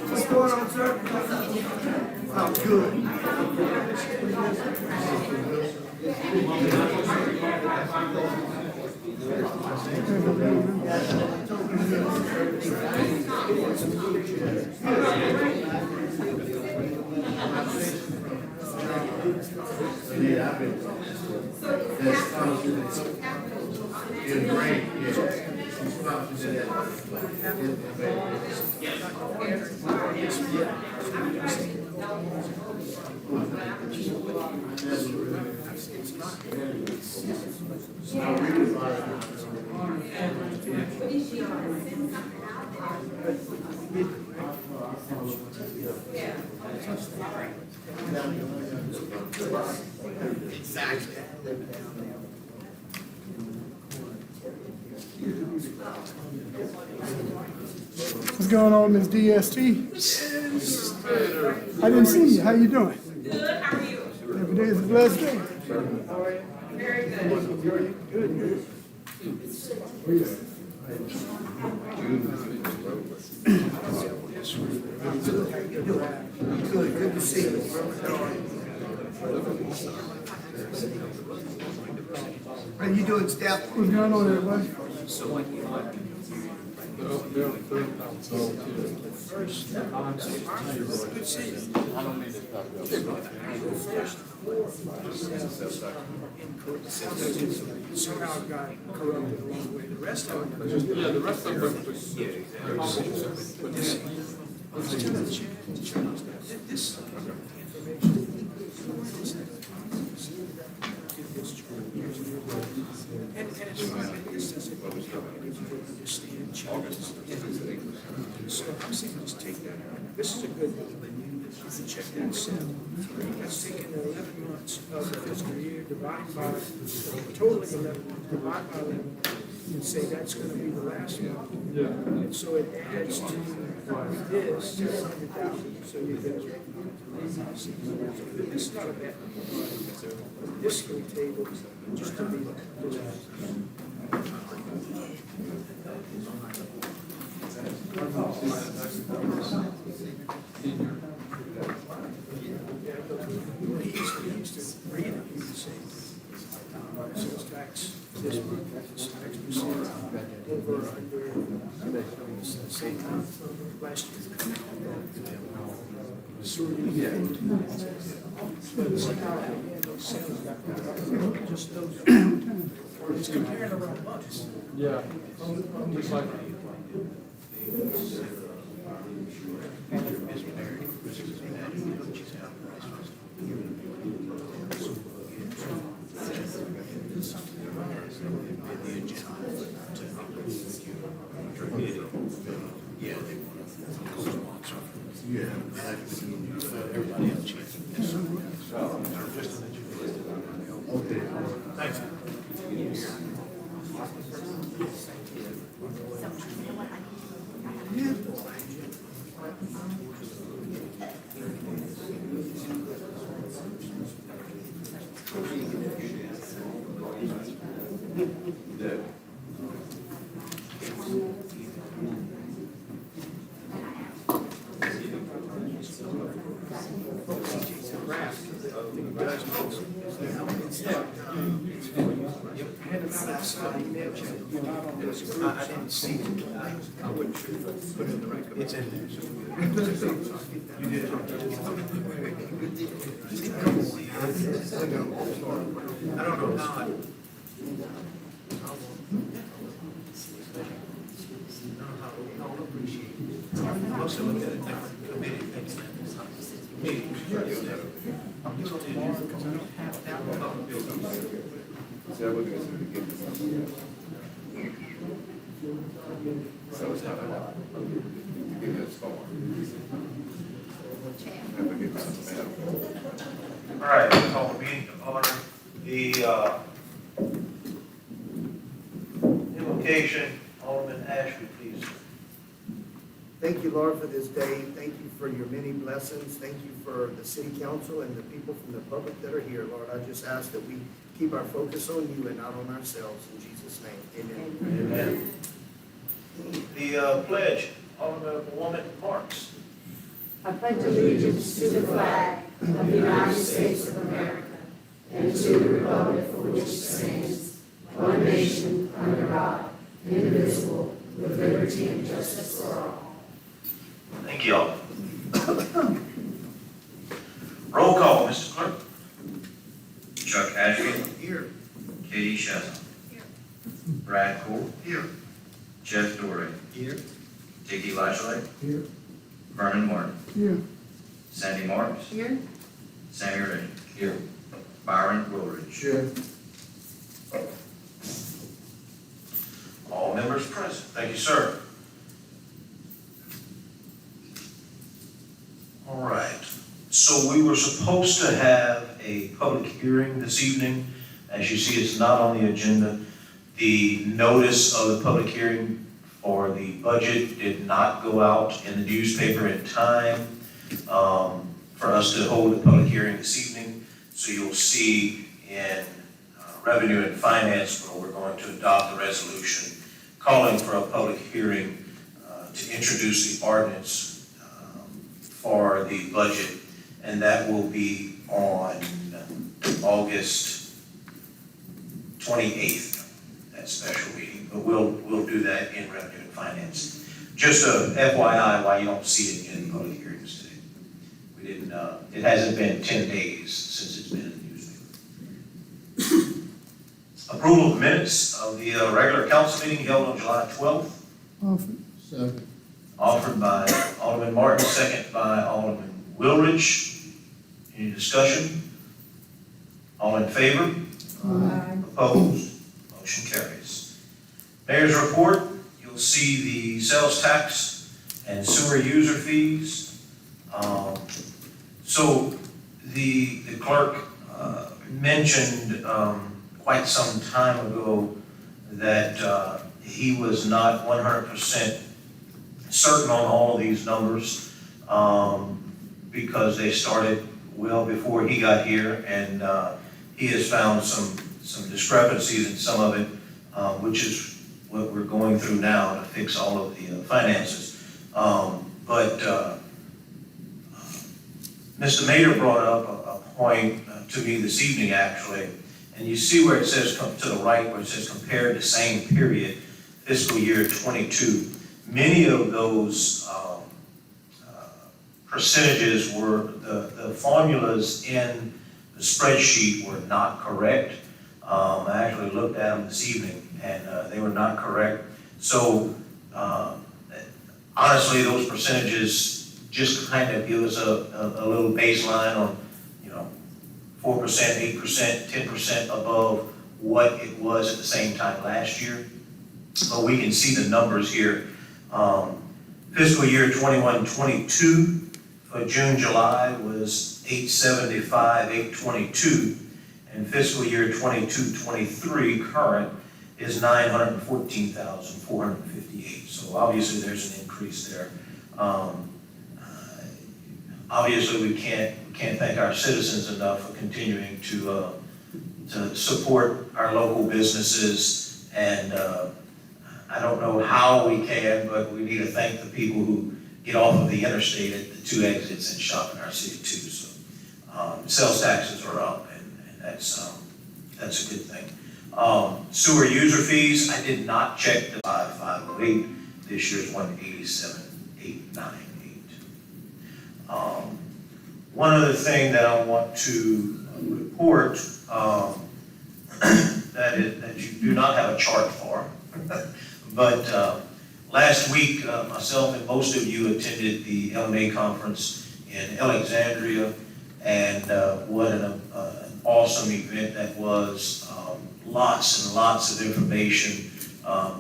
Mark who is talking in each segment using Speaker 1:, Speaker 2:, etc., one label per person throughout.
Speaker 1: What's going on, sir? Oh, good.
Speaker 2: Yeah, I've been. It's great,
Speaker 1: Exactly.
Speaker 3: What's going on, Ms. DST? I didn't see you. How you doing?
Speaker 4: Good, how are you?
Speaker 3: Every day is a blessed day.
Speaker 4: Very good.
Speaker 3: Good.
Speaker 1: Good to see you. How you doing, Steph?
Speaker 3: What's going on, everybody?
Speaker 1: Good to see you. Somehow got corrupted along the way. The rest of them.
Speaker 5: Yeah, the rest of them was.
Speaker 1: This and it's fine. This doesn't understand changes. So I'm saying just take that out. This is a good one. Check that cell. That's taking the 11 months of the fiscal year, divide by, totally 11 months, divide by 11, and say that's going to be the last one.
Speaker 5: Yeah.
Speaker 1: And so it adds to this 600,000. So you get this is not a bad one. This little table, just to be sales tax, this tax percent over under same time last year. But somehow sales got just those. It's comparing around months.
Speaker 5: Yeah. Just like.
Speaker 2: everybody else. Okay. Thanks.
Speaker 1: I didn't see it. I wouldn't put it in the record. It's in there. You did. I don't know how.
Speaker 2: Also look at a different committee things.
Speaker 6: All right, we'll call the meeting to order. The invocation, Alderman Ashby, please.
Speaker 7: Thank you, Lord, for this day. Thank you for your many blessings. Thank you for the city council and the people from the public that are here, Lord. I just ask that we keep our focus on you and not on ourselves. In Jesus' name, amen.
Speaker 6: Amen. The pledge, Alderman Marks.
Speaker 8: I pledge allegiance to the flag of the United States of America and to the republic for which it stands, one nation, under God, indivisible, with liberty and justice for all.
Speaker 6: Thank you all. Roll call, Mr. Clerk.
Speaker 9: Chuck Ashby,
Speaker 7: Here.
Speaker 9: Katie Shazam. Brad Cole.
Speaker 7: Here.
Speaker 9: Jeff Dorey.
Speaker 7: Here.
Speaker 9: Dickie Lashley.
Speaker 3: Here.
Speaker 9: Vernon Martin.
Speaker 3: Here.
Speaker 9: Sandy Marks.
Speaker 8: Here.
Speaker 9: Sammy Ray. Here. Byron Woolridge.
Speaker 2: Here.
Speaker 6: All members present. Thank you, sir. All right. So we were supposed to have a public hearing this evening. As you see, it's not on the agenda. The notice of the public hearing for the budget did not go out in the newspaper in time for us to hold a public hearing this evening. So you'll see in Revenue and Finance where we're going to adopt a resolution calling for a public hearing to introduce the ordinance for the budget, and that will be on August 28th, that special meeting. But we'll do that in Revenue and Finance. Just a FYI why you don't see it in public hearings today. We didn't. It hasn't been 10 days since it's been in the newspaper. Approval of the minutes of the regular council meeting held on July 12th.
Speaker 3: Offered.
Speaker 2: Second.
Speaker 6: Offered by Alderman Martin, second by Alderman Woolridge. Any discussion? All in favor?
Speaker 8: Aye.
Speaker 6: Opposed? Motion carries. Mayor's report, you'll see the sales tax and sewer user fees. So the clerk mentioned quite some time ago that he was not 100% certain on all of these numbers because they started well before he got here, and he has found some discrepancies in some of it, which is what we're going through now to fix all of the finances. But Mr. Mader brought up a point to me this evening, actually, and you see where it says, to the right, where it says compared to same period, fiscal year 22. Many of those percentages were, the formulas in the spreadsheet were not correct. I actually looked at them this evening, and they were not correct. So honestly, those percentages just kind of give us a little baseline on, 4%, 8%, 10% above what it was at the same time last year. But we can see the numbers here. Fiscal year 21-22 for June, July was 875, 822, and fiscal year 22-23 current is 914,458. So obviously there's an increase there. Obviously we can't thank our citizens enough for continuing to support our local businesses, and I don't know how we can, but we need to thank the people who get off of the interstate at the two exits and shop in our city too. So sales taxes are up, and that's a good thing. Sewer user fees, I did not check the 5508. This year's 187,898. One other thing that I want to report that you do not have a chart for, but Last week, myself and most of you attended the LMA conference in Alexandria, and what an awesome event that was. Lots and lots of information,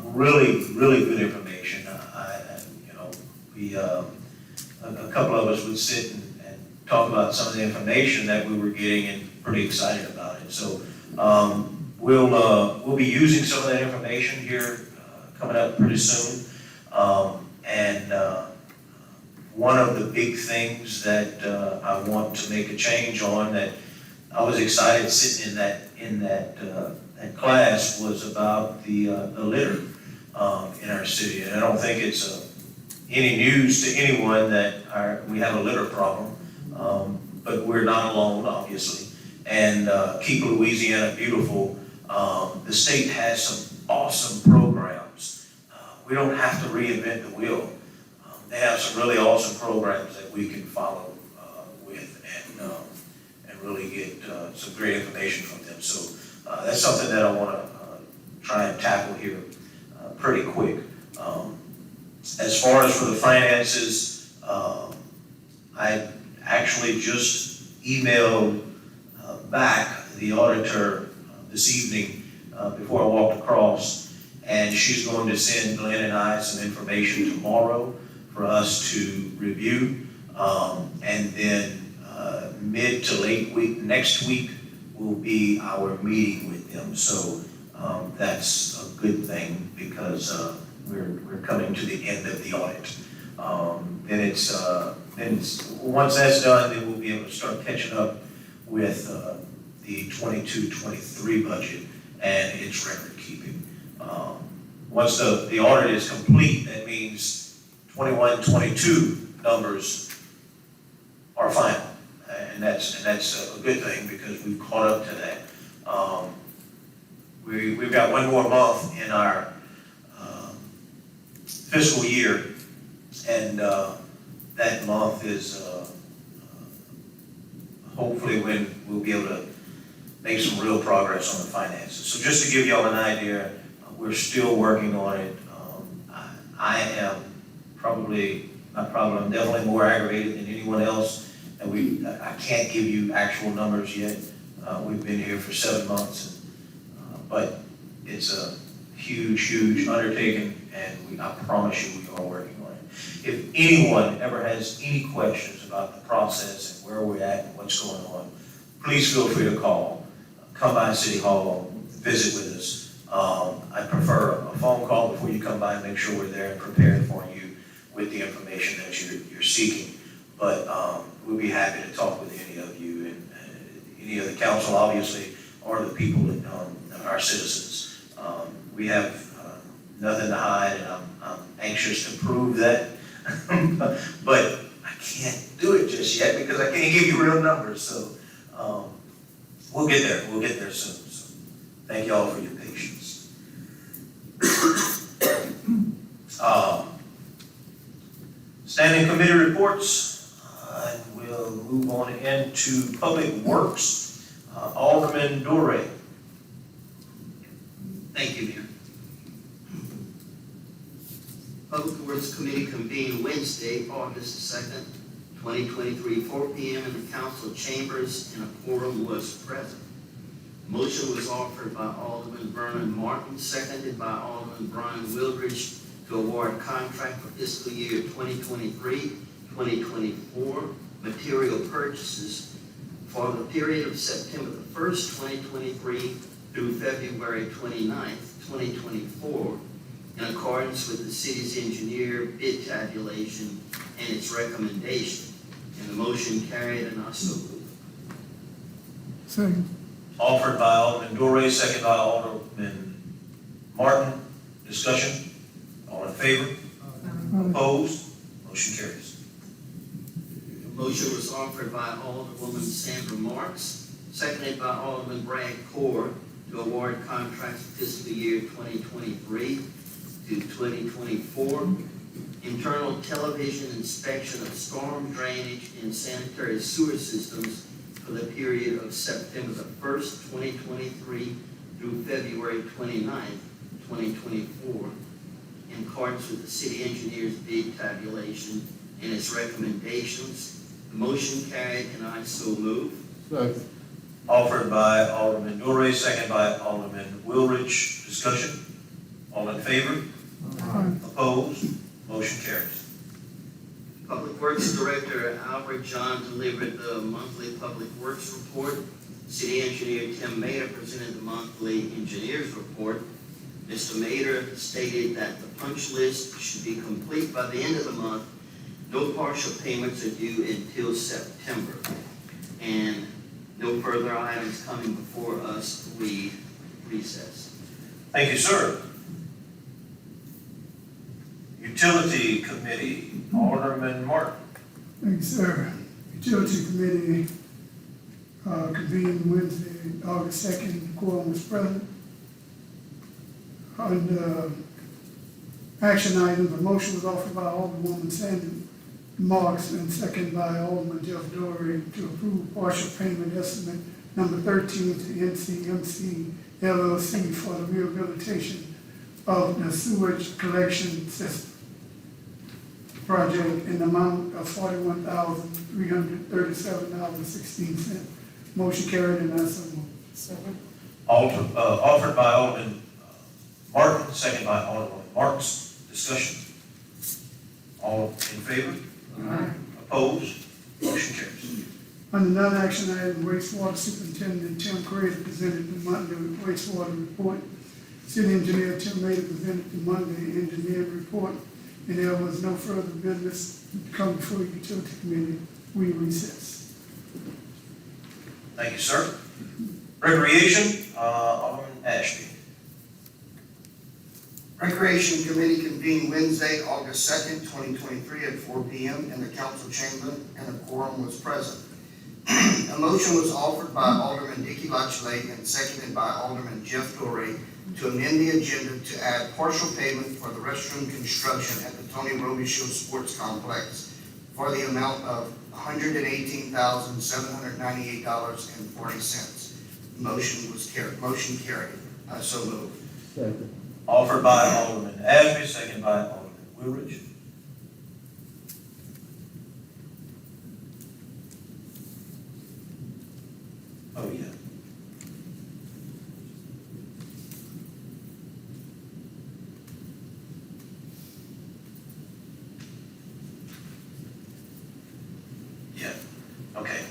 Speaker 6: really good information. A couple of us would sit and talk about some of the information that we were getting, and pretty excited about it. So we'll be using some of that information here coming up pretty soon. One of the big things that I want to make a change on, that I was excited sitting in that class, was about the litter in our city. And I don't think it's any news to anyone that we have a litter problem, but we're not alone, obviously. And Keep Louisiana Beautiful, the state has some awesome programs. We don't have to reinvent the wheel. They have some really awesome programs that we can follow with and really get some great information from them. So that's something that I want to try and tackle here pretty quick. As far as for the finances, I actually just emailed back the auditor this evening before I walked across, and she's going to send Glenn and I some information tomorrow for us to review, and then mid to late week next week will be our meeting with them. So that's a good thing, because we're coming to the end of the audit. Then it's once that's done, then we'll be able to start catching up with the 22-23 budget and its record keeping. Once the audit is complete, that means 21-22 numbers are final, and that's a good thing, because we've caught up to that. We've got one more month in our fiscal year, and that month is hopefully when we'll be able to make some real progress on the finances. So just to give y'all an idea, we're still working on it. I am I'm definitely more aggravated than anyone else, and I can't give you actual numbers yet. We've been here for 7 months, but it's a huge undertaking, and I promise you we are working on it. If anyone ever has any questions about the process and where we're at and what's going on, please feel free to call. Come by City Hall, visit with us. I prefer a phone call before you come by, and make sure we're there and prepared for you with the information that you're seeking. But we'll be happy to talk with any of you, and any of the council, obviously, or the people that our citizens. We have nothing to hide, and I'm anxious to prove that. But I can't do it just yet, because I can't give you real numbers. So we'll get there. We'll get there soon. So thank you all for your patience. Standing committee reports, and we'll move on into Public Works. Alderman Dore.
Speaker 10: Thank you, Mayor. Public Works Committee convened Wednesday, August 2nd, 2023, 4 p.m. in the council chambers, and a quorum was present. Motion was offered by Alderman Vernon Martin, seconded by Alderman Brian Wildridge, to award contract for fiscal year 2023-2024 material purchases for the period of September the 1st, 2023 through February 29th, 2024, in accordance with the city's engineer bid tabulation and its recommendation. And the motion carried, and I so move.
Speaker 3: Second.
Speaker 6: Offered by Alderman Dore, second by Alderman Martin. Discussion? All in favor? Opposed? Motion carries.
Speaker 10: The motion was offered by Alderwoman Sandra Marks, seconded by Alderman Brad Core, to award contracts for fiscal year 2023 to 2024. Internal television inspection of storm drainage and sanitary sewer systems for the period of September the 1st, 2023 through February 29th, 2024. in accordance with the city engineer's bid tabulation and its recommendations. The motion carried, and I so move.
Speaker 5: Second.
Speaker 6: Offered by Alderman Dorey, second by Alderman Wilrich. Discussion? All in favor?
Speaker 3: Aye.
Speaker 6: Opposed? Motion carries.
Speaker 10: Public Works Director Albert John delivered the monthly Public Works report. City Engineer Tim Mader presented the monthly Engineers report. Mr. Mader stated that the punch list should be complete by the end of the month. No partial payments are due until September. And no further items coming before us, we recess.
Speaker 6: Thank you, sir. Utility Committee, Alderman Martin.
Speaker 3: Thank you, sir. Utility Committee convened Wednesday, August 2nd. Quorum was present. On action items, a motion was offered by Alderwoman Sandy Marks and second by Alderman Jeff Dorey to approve partial payment estimate number 13 to NCMC LLC for the rehabilitation of the sewage collection system project in the amount of $41,337.16. Motion carried, and I so move.
Speaker 8: Second.
Speaker 6: Offered by Alderman Martin, second by Alderman Marks. Discussion? All in favor?
Speaker 3: Aye.
Speaker 6: Opposed? Motion carries.
Speaker 3: Under non-action item, wastewater superintendent Tim Craig presented the monthly wastewater report. City engineer Tim Mader presented the monthly engineering report, and there was no further business to come before the utility committee. We recess.
Speaker 6: Thank you, sir. Recreation, Alderman Ashby.
Speaker 7: Recreation Committee convened Wednesday, August 2nd, 2023 at 4 p.m. in the council chamber, and a quorum was present. A motion was offered by Alderman Dickey Latchley and seconded by Alderman Jeff Dorey to amend the agenda to add partial payment for the restroom construction at the Tony Robichaud Sports Complex for the amount of $118,798.40. Motion was carried. Motion carried. I so move.
Speaker 5: Second.
Speaker 6: Offered by Alderman Ashby, second by Alderman Wilrich. Oh, yeah. Yeah, okay.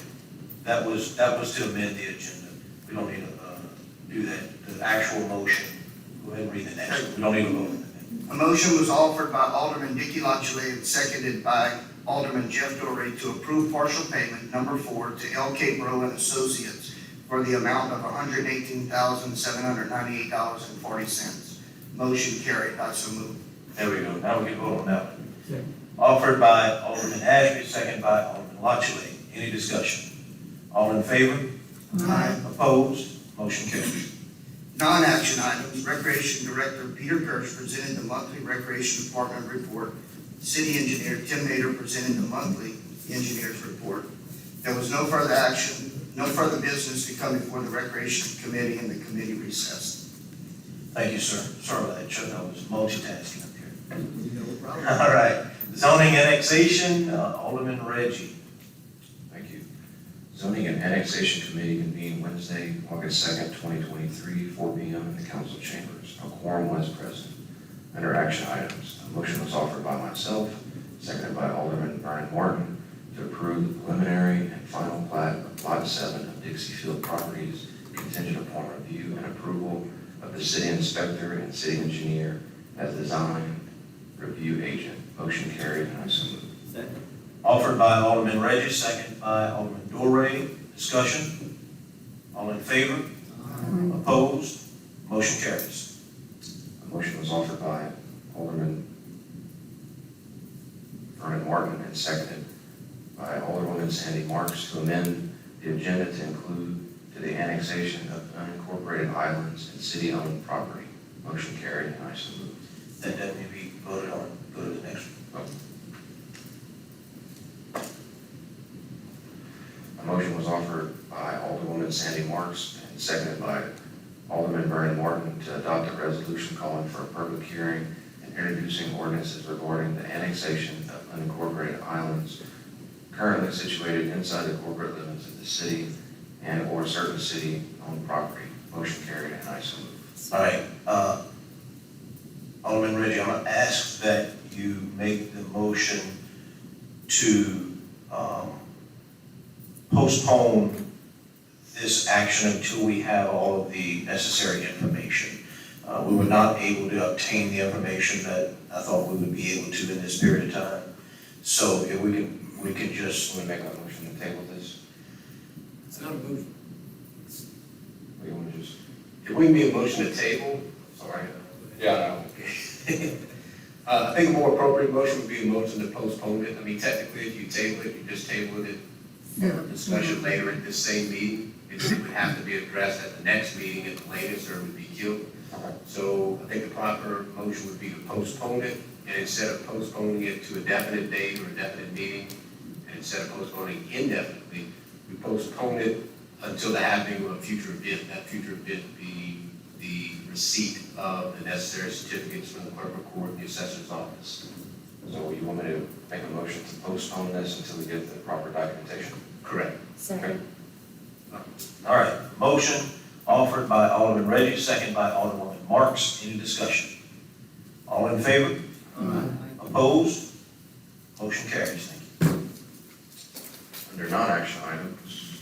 Speaker 6: That was to amend the agenda. We don't need to do that. The actual motion, go ahead and read the next one. We don't need to vote on that.
Speaker 7: A motion was offered by Alderman Dickey Latchley and seconded by Alderman Jeff Dorey to approve partial payment number 4 to L.K. Bro and Associates for the amount of $118,798.40. Motion carried. I so move.
Speaker 6: There we go. Now we can vote on that one. Offered by Alderman Ashby, second by Alderman Lochley. Any discussion? All in favor?
Speaker 3: Aye.
Speaker 6: Opposed? Motion carries.
Speaker 7: Non-action items, Recreation Director Peter Kirsch presented the monthly Recreation Department report. City Engineer Tim Mader presented the monthly Engineers report. There was no further action, no further business to come before the Recreation Committee, and the committee recessed.
Speaker 6: Thank you, sir. Sorry about that, Chuck. I was multitasking up here. All right. Zoning annexation, Alderman Reggie.
Speaker 11: Thank you. Zoning and Annexation Committee convened Wednesday, August 2nd, 2023, 4 p.m. in the council chambers. A quorum was present. Under action items, a motion was offered by myself, seconded by Alderman Vernon Martin, to approve the preliminary and final plat of Lot 7 of Dixiefield Properties contingent upon review and approval of the city inspector and city engineer as design review agent. Motion carried, and I so move.
Speaker 10: Second.
Speaker 6: Offered by Alderman Reggie, second by Alderman Dorey. Discussion? All in favor? Opposed? Motion carries.
Speaker 11: A motion was offered by Alderman Vernon Martin and seconded by Alderwoman Sandy Marks to amend the agenda to include to the annexation of unincorporated islands and city-owned property. Motion carried, and I so move.
Speaker 6: That doesn't need to be voted on. Go to the next one.
Speaker 11: A motion was offered by Alderwoman Sandy Marks and seconded by Alderman Vernon Martin to adopt a resolution calling for a public hearing and introducing ordinances regarding the annexation of unincorporated islands currently situated inside the corporate limits of the city and or certain city-owned property. Motion carried, and I so move.
Speaker 6: All right, Alderman Reggie, I'm gonna ask that you make the motion to postpone this action until we have all of the necessary information. We were not able to obtain the information that I thought we would be able to in this period of time. So if we can just,
Speaker 11: Let me make a motion to table this.
Speaker 2: It's not a motion.
Speaker 11: Or you want to just?
Speaker 2: If we can be a motion to table,
Speaker 11: Sorry.
Speaker 2: yeah, I think a more appropriate motion would be a motion to postpone it. I mean, technically, if you table it, you just tabled it
Speaker 3: Yeah.
Speaker 2: for discussion later at this same meeting. It would have to be addressed at the next meeting at the latest, or it would be killed. So I think the proper motion would be to postpone it, and instead of postponing it to a definite date or a definite meeting, and instead of postponing indefinitely, we postpone it until the happening of a future event. That future event be the receipt of the necessary certificates from the clerk of court and the assessor's office.
Speaker 11: So you want me to make a motion to postpone this until we get the proper documentation?
Speaker 2: Correct.
Speaker 8: Second.
Speaker 6: all right, motion offered by Alderman Reggie, second by Alderwoman Marks. Any discussion? All in favor? Opposed? Motion carries. Thank you.
Speaker 11: Under non-action items,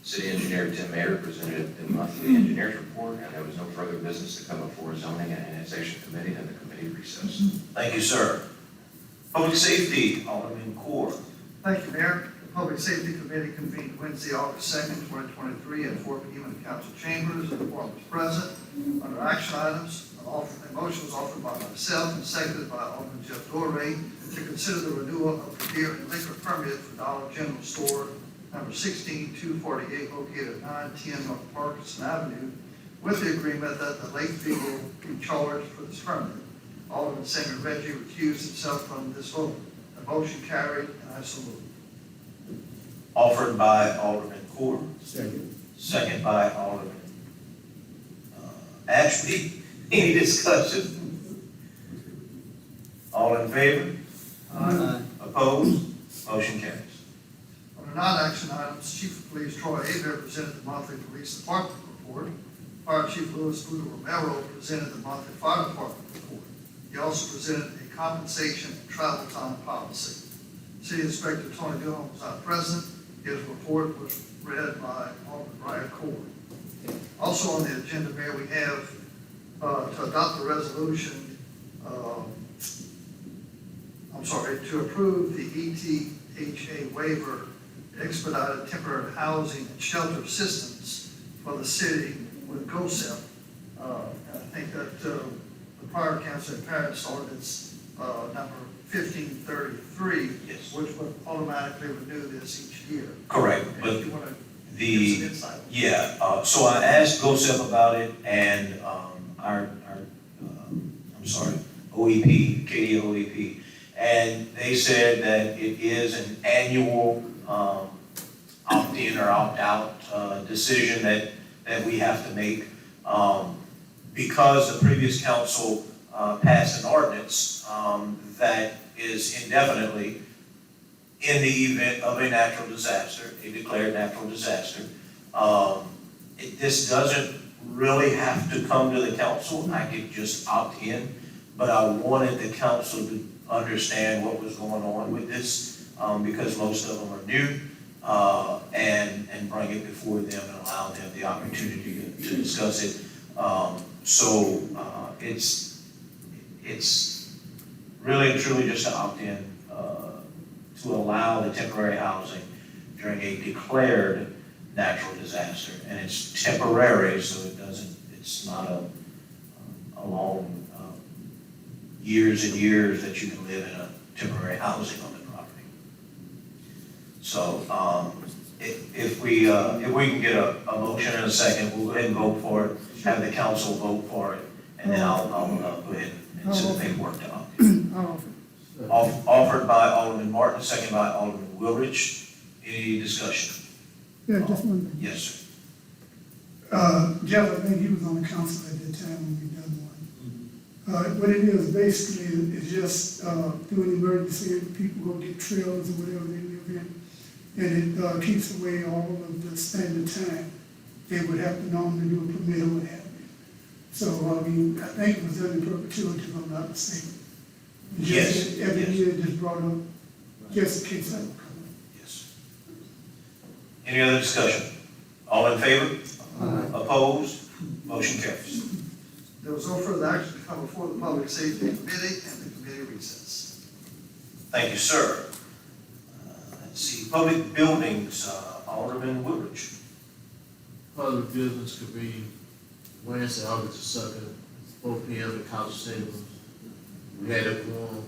Speaker 11: City Engineer Tim Mayer presented the monthly engineer's report, and there was no further business to come before zoning and annexation committee, and the committee recessed.
Speaker 6: Thank you, sir. Public Safety, Alderman Core.
Speaker 3: Thank you, Mayor. The Public Safety Committee convened Wednesday, August 2nd, 2023, at 4 p.m. in the council chambers, and the quorum was present. Under action items, a motion was offered by myself and seconded by Alderman Jeff Dorey to consider the renewal of the beer and liquor permit for Dollar General Store number 16248, located at 910 North Parkinson Avenue, with the agreement that the late fee will be charged for this permit. Alderman Samuel Reggie recused himself from this vote. The motion carried, and I so move.
Speaker 6: Offered by Alderman Core,
Speaker 1: Second.
Speaker 6: second by Alderman Ashby. Any discussion? All in favor? Opposed? Motion carries.
Speaker 3: Under non-action items, Chief of Police Troy Abear presented the monthly police department report. Fire Chief Louis Buda Romero presented the monthly fire department report. He also presented a compensation and travel time policy. City Inspector Tony Dillon was not present. His report was read by Alderman Brian Core. Also on the agenda, Mayor, we have to adopt the resolution, to approve the ETHA waiver, expedited temporary housing and shelter assistance for the city with GOSEP. I think that the prior council had passed ordinance number 1533,
Speaker 6: Yes.
Speaker 3: which would automatically renew this each year.
Speaker 6: Correct,
Speaker 3: And
Speaker 6: but
Speaker 3: if you want to give
Speaker 6: the,
Speaker 3: some insight.
Speaker 6: yeah, so I asked GOSEP about it, and our OEP, KDA OEP, and they said that it is an annual opt-in or opt-out decision that we have to make. Because the previous council passed an ordinance that is indefinitely in the event of a natural disaster, a declared natural disaster. This doesn't really have to come to the council. I could just opt in, but I wanted the council to understand what was going on with this, because most of them are new, and bring it before them and allow them the opportunity to discuss it. It's really and truly just to opt in, to allow the temporary housing during a declared natural disaster. And it's temporary, so it's not a long, years and years that you can live in a temporary housing on the property. So, if we can get a motion in a second, we'll go ahead and vote for it, have the council vote for it, and then I'll go ahead and send the paperwork to opt in. Offered by Alderman Martin, second by Alderman Wilrich. Any discussion?
Speaker 3: Yeah, just one.
Speaker 6: Yes, sir.
Speaker 3: Jeff, I think he was on the council at that time when we done one. What it is basically is just, through an emergency, if people go get trailers or whatever they live in. And it, keeps away all of the standard time they would have to normally do a permit or what have you. So, I mean, I think it was done in perpetuity, if I'm not mistaken. It's just
Speaker 6: Yes,
Speaker 3: every
Speaker 6: yes.
Speaker 3: year just brought up, just in case that would come up.
Speaker 6: Yes. Any other discussion? All in favor? Opposed? Motion carries.
Speaker 12: There was no further action to come before the Public Safety Committee, and the committee recess.
Speaker 6: Thank you, sir. Let's see, public buildings, Alderman Woodridge.
Speaker 13: Public business could be Wednesday, August the 2nd, 4 p.m. at Council Chambers. We had a forum.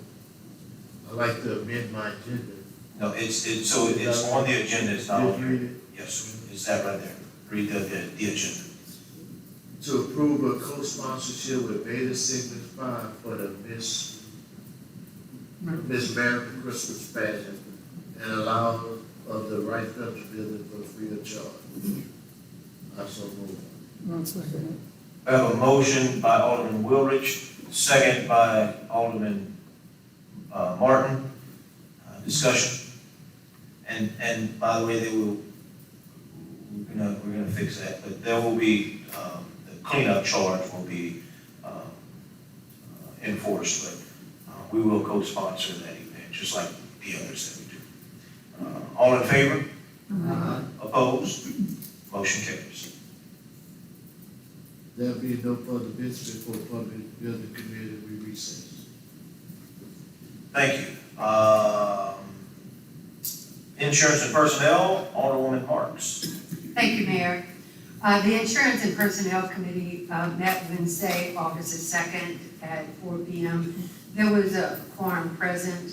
Speaker 13: I'd like to amend my agenda.
Speaker 6: No, it's on the agenda, it's not
Speaker 13: Just
Speaker 6: on
Speaker 13: read
Speaker 6: here.
Speaker 13: it.
Speaker 6: Yes, sir. It's that right there. Read the agenda.
Speaker 13: To approve a co-sponsorship with Beta Sigma Phi for the Miss American Christmas pageant and allow of the right country visit for free of charge. I so move.
Speaker 3: One second.
Speaker 6: I have a motion by Alderman Woodridge, second by Alderman Martin. Discussion. And by the way, we're gonna fix that, but there will be, the cleanup charge will be enforced, but we will co-sponsor that event, just like the others that we do. All in favor? Opposed? Motion carries.
Speaker 13: There'll be no further business before Public Building Committee we recess.
Speaker 6: Thank you. Insurance and Personnel, Alderwoman Marks.
Speaker 14: Thank you, Mayor. The Insurance and Personnel Committee met Wednesday, August the 2nd at 4 p.m. There was a quorum present.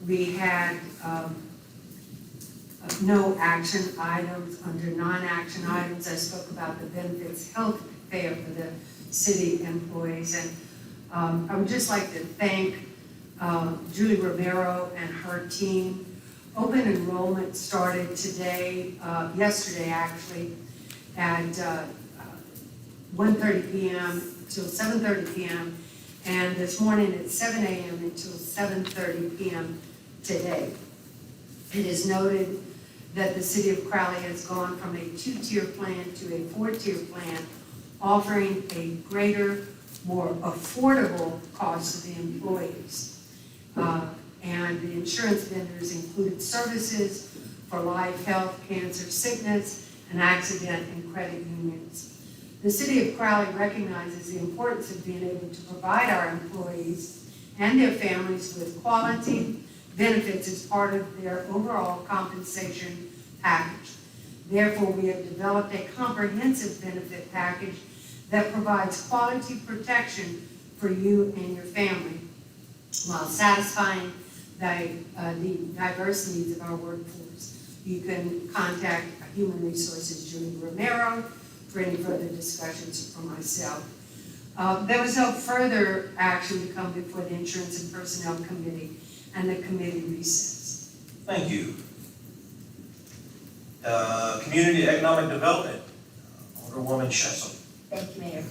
Speaker 14: We had no action items. Under non-action items, I spoke about the benefits health care for the city employees. And I would just like to thank Julie Romero and her team. Open enrollment started today, yesterday actually, at 1:30 p.m. till 7:30 p.m. and this morning at 7 a.m. until 7:30 p.m. today. It is noted that the city of Crowley has gone from a 2-tier plan to a 4-tier plan, offering a greater, more affordable cost to the employees. And the insurance vendors included services for life, health, cancer, sickness, and accident and credit unions. The city of Crowley recognizes the importance of being able to provide our employees and their families with quality benefits as part of their overall compensation package. Therefore, we have developed a comprehensive benefit package that provides quality protection for you and your family while satisfying the diverse needs of our workforce. You can contact Human Resources Julie Romero for any further discussions from myself. There was no further action to come before the Insurance and Personnel Committee, and the committee recessed.
Speaker 6: Thank you. Community Economic Development, Alderwoman Shessel.
Speaker 8: Thank you, Mayor.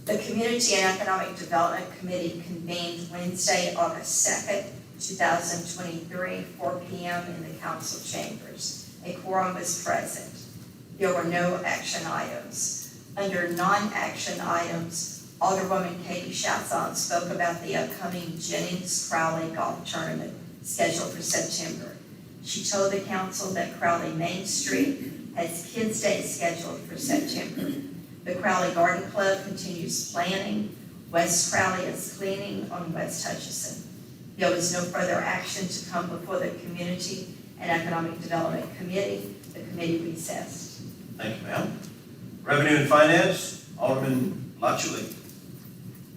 Speaker 8: The Community and Economic Development Committee convened Wednesday, August 2nd, 2023, 4 p.m. in the council chambers. A quorum was present. There were no action items. Under non-action items, Alderwoman Katie Chatzon spoke about the upcoming Jennings-Crowley golf tournament scheduled for September. She told the council that Crowley Main Street has Kids Day scheduled for September. The Crowley Garden Club continues planning. West Crowley is cleaning on West Hutchison. There was no further action to come before the Community and Economic Development Committee. The committee recessed.
Speaker 6: Thank you, ma'am. Revenue and Finance, Alderman Lachule.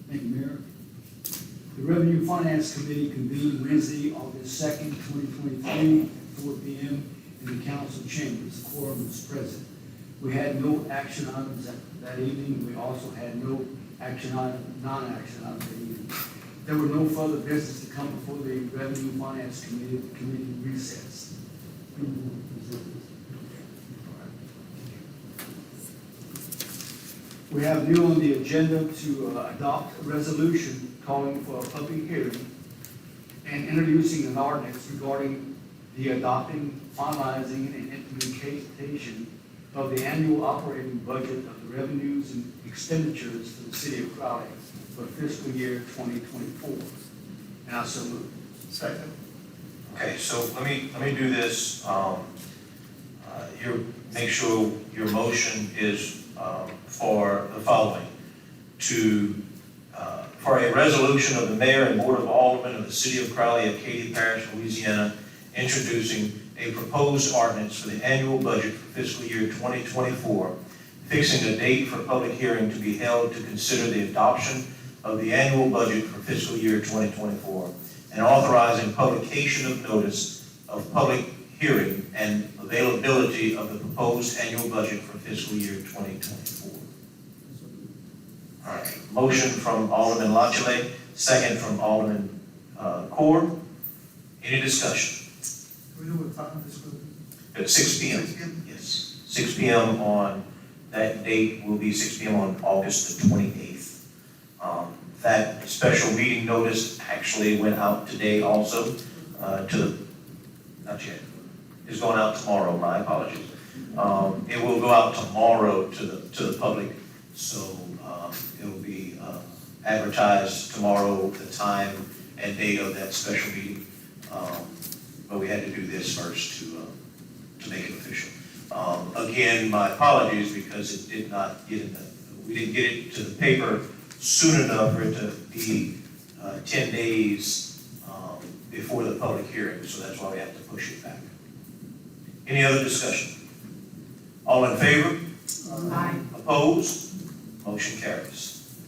Speaker 15: Thank you, Mayor. The Revenue and Finance Committee convened Wednesday, August 2nd, 2023, at 4 p.m. in the council chambers. The quorum was present. We had no action items that evening. We also had no action item, non-action items that evening. There were no further business to come before the Revenue and Finance Committee. The committee recessed. We have new on the agenda to adopt a resolution calling for a public hearing and introducing an ordinance regarding the adopting, finalizing, and implementation of the annual operating budget of the revenues and expenditures for the city of Crowley for fiscal year 2024. And I so move.
Speaker 12: Second.
Speaker 6: Okay, so let me do this. Make sure your motion is for the following: for a resolution of the mayor and board of aldermen of the city of Crowley, Acadia Parish, Louisiana, introducing a proposed ordinance for the annual budget for fiscal year 2024, fixing a date for public hearing to be held to consider the adoption of the annual budget for fiscal year 2024, and authorizing publication of notice of public hearing and availability of the proposed annual budget for fiscal year 2024. All right, motion from Alderman Lachele, second from Alderman Core. Any discussion?
Speaker 12: Do we know what time this will be?
Speaker 6: At 6 p.m.
Speaker 12: 6 p.m.?
Speaker 6: Yes, 6 p.m. on, that date will be 6 p.m. on August the 28th. That special meeting notice actually went out today also not yet. It's going out tomorrow, my apologies. It will go out tomorrow to the public, so it will be advertised tomorrow, the time and date of that special meeting. But we had to do this first to make it official. Again, my apologies because it did not get we didn't get it to the paper soon enough for it to be 10 days before the public hearing, so that's why we have to push it back. Any other discussion? All in favor?
Speaker 14: Aye.
Speaker 6: Opposed? Motion carries.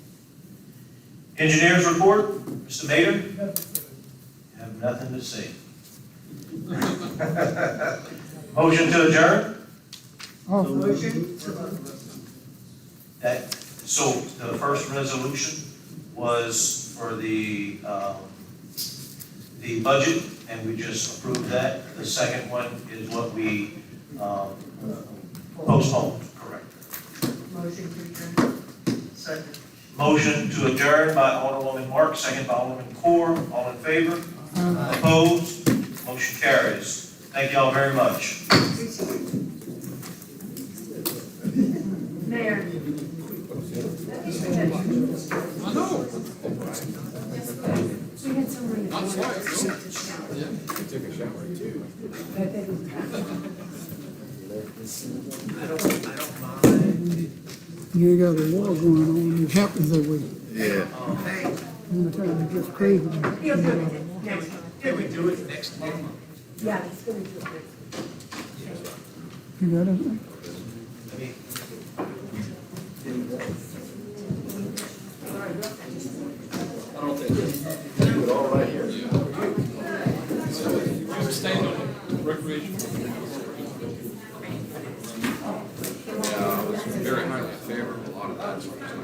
Speaker 6: Engineers report, Mr. Mayor? Have nothing to say. Motion to adjourn? So the first resolution was for the budget, and we just approved that. The second one is what we postponed, correct?
Speaker 14: Motion to adjourn.
Speaker 12: Second.
Speaker 6: Motion to adjourn by Alderwoman Marks, second by Alderman Core. All in favor? Opposed? Motion carries. Thank you all very much.
Speaker 14: Mayor.
Speaker 5: I know.
Speaker 14: We had someone.
Speaker 5: Not twice. Yeah, you took a shower too.
Speaker 3: You got a war going on, it happens every week.
Speaker 5: Yeah.
Speaker 3: One time it gets crazy.
Speaker 14: He'll do it next time.
Speaker 1: Can we do it next month?
Speaker 14: Yeah, it's gonna do it.
Speaker 3: You got anything?
Speaker 5: I don't think. Do it all right here. You staying on recreation. Yeah, I was very highly in favor of a lot of that sort of stuff.